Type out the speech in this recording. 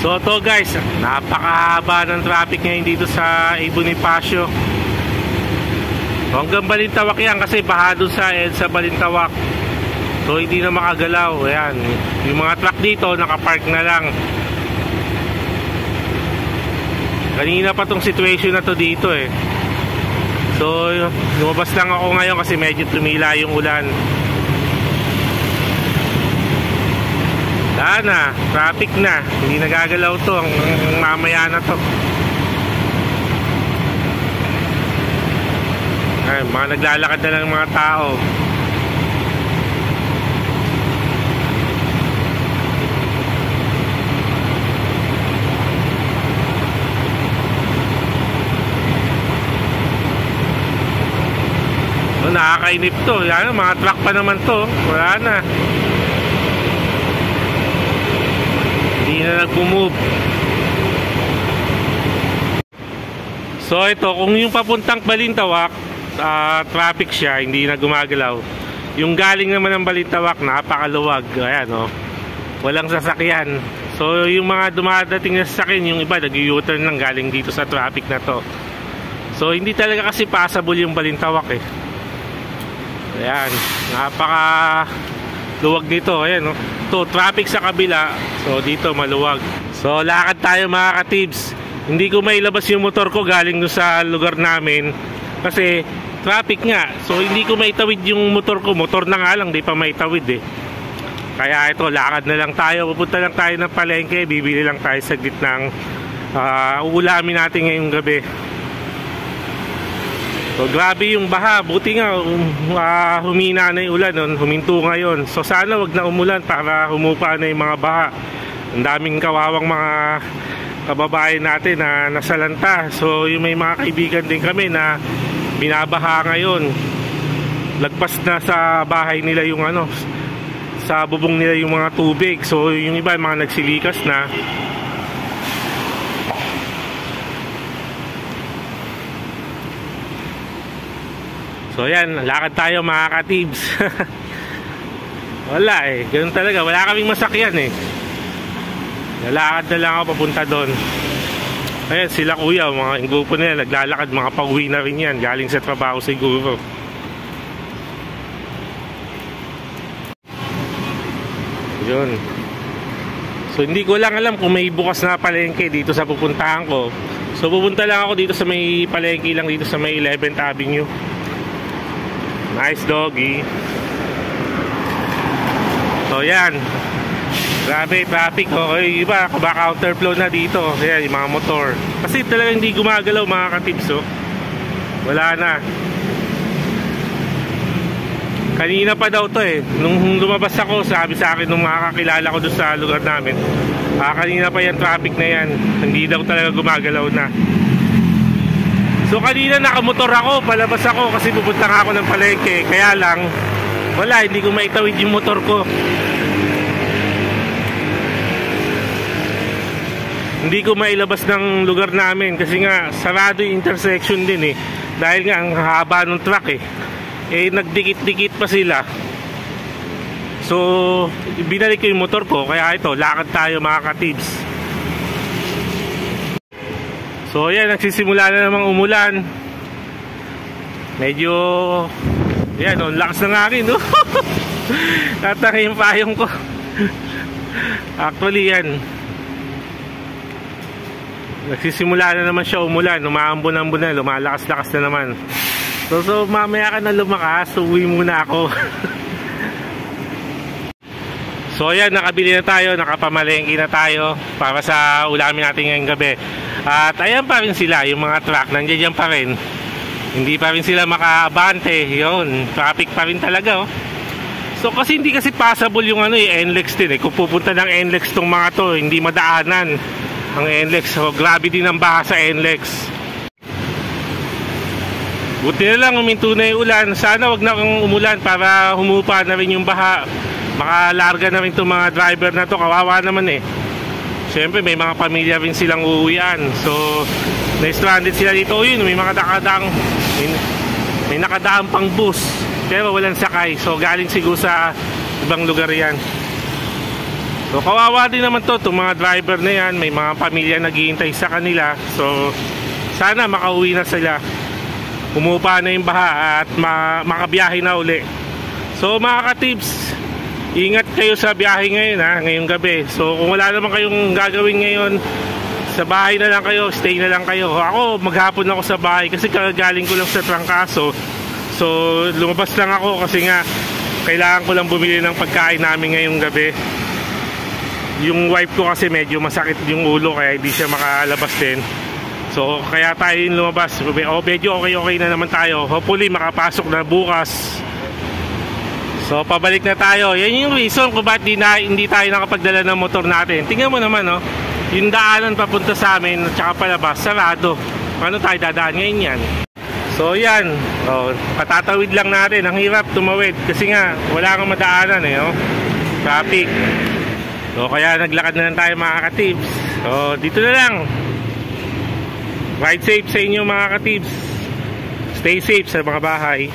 So to guys, napakahaba ng traffic ngayon dito sa Bonifacio. Hanggang Balintawak yan kasi baha doon sa EDSA Balintawak. So hindi na makagalaw. Ayan, yung mga truck dito nakapark na lang. Kanina pa tong situation na to dito eh. So lumabas lang ako ngayon kasi medyo tumila yung ulan. Sana, traffic na. Hindi nagagalaw to ang mamaya na to. Ay, mga naglalakad na ng mga tao. So, nakakainip to. Yan, mga truck pa naman to. Wala na. Hindi na nag-move. So ito, kung yung papuntang Balintawak, traffic siya, hindi na gumagalaw. Yung galing naman ng Balintawak, napakaluwag. Ayan, oh. Walang sasakyan. So yung mga dumadating na sasakyan, yung iba nag-u-turn lang galing dito sa traffic na to. So hindi talaga kasi passable yung Balintawak eh. Ayan, napaka luwag nito. Ayan, oh. So traffic sa kabila, so dito maluwag. So lakad tayo mga ka-tips. Hindi ko mailabas yung motor ko galing doon sa lugar namin kasi traffic nga. So hindi ko maitawid yung motor ko. Motor na nga lang, di pa maitawid eh. Kaya ito, lakad na lang tayo. Pupunta lang tayo ng palengke. Bibili lang tayo saglit ng uulamin natin ngayong gabi. So grabe yung baha. Buti nga humina na yung ulan. Huminto ngayon. So sana wag na umulan para humupa na yung mga baha. Ang daming kawawang mga kababayan natin na nasalanta. So yung may mga kaibigan din kami na binabaha ngayon. Lagpas na sa bahay nila yung sa bubong nila yung mga tubig. So yung iba mga nagsilikas na. So yan, lakad tayo mga ka-tibs. Wala eh, ganun talaga. Wala kaming masakyan eh. Lalakad na lang ako papunta doon. Ayan sila kuya, mga grupo nila naglalakad, mga pauwi na rin yan, galing sa trabaho siguro. Yun. So hindi ko lang alam kung may bukas na palengke dito sa pupuntahan ko. So pupunta lang ako dito sa may palengke lang dito sa may 11th Avenue. Nice doggy. So yan, grabe traffic. Okay, iba counterflow na dito. Ayan yung mga motor. Kasi talagang hindi gumagalaw mga ka-tips oh. Wala na. Kanina pa daw to eh. Nung lumabas ako, sabi sa akin nung mga kakilala ko doon sa lugar namin, kanina pa yan traffic na yan. Hindi daw talaga gumagalaw na. So kanina nakamotor ako, palabas ako kasi pupunta nga ako ng palengke. Kaya lang, wala, hindi ko maitawid yung motor ko. Hindi ko mailabas ng lugar namin kasi nga sarado yung intersection din eh. Dahil nga ang haba ng truck eh. Nagdikit-dikit pa sila. So binalik ko yung motor ko. Kaya ito, lakad tayo mga ka-tips. So yan, nagsisimula na namang umulan. Medyo yan, lakas ng hangin no? Tatangay yung payong ko. Actually yan, nagsisimula na naman siya umulan. Umaambon-ambon na, lumalakas-lakas na naman. So mamaya ka na lumakas, uwi muna ako. So yan, nakabili na tayo, nakapamalengke na tayo para sa ulamin natin ngayong gabi. At ayan pa rin sila, yung mga truck, nandiyan pa rin. Hindi pa rin sila makaabante. Yun, traffic pa rin talaga oh. So kasi hindi kasi passable yung NLEX din eh. Kung pupunta ng NLEX tong mga to, hindi madaanan ang NLEX. So grabe din ang baha sa NLEX. Buti na lang uminto na yung ulan. Sana wag na kang umulan para humupa na rin yung baha. Makalarga na rin itong mga driver na to. Kawawa naman eh. Siyempre may mga pamilya rin silang uuwian. So na-stranded sila dito. O yun, may mga may nakadaang pang bus pero walang sakay. So galing siguro sa ibang lugar yan. So kawawa din naman to, itong mga driver na yan, may mga pamilya naghihintay sa kanila. So sana makauwi na sila, umupa na yung baha at makabiyahe na uli. So mga ka-tips, ingat kayo sa biyahe ngayon ngayong gabi. So kung wala naman kayong gagawin ngayon, sa bahay na lang kayo, stay na lang kayo. Ako maghapon ako sa bahay kasi kagaling ko lang sa trangkaso. So lumabas lang ako kasi nga kailangan ko lang bumili ng pagkain namin ngayong gabi. Yung wife ko kasi medyo masakit yung ulo kaya hindi siya makalabas din. So kaya tayo yung lumabas. Medyo okay na naman tayo. Hopefully makapasok na bukas. So pabalik na tayo. Yan yung reason kung ba't hindi tayo nakapagdala ng motor natin. Tingnan mo naman yung daanan papunta sa amin at saka palabas sarado. Paano tayo dadaan ngayon yan? So yan, patatawid lang natin. Ang hirap tumawid kasi nga wala kang madaanan traffic. So kaya naglakad na lang tayo mga ka-tips. So dito na lang. Ride safe sa inyo mga ka-tips. Stay safe sa mga bahay.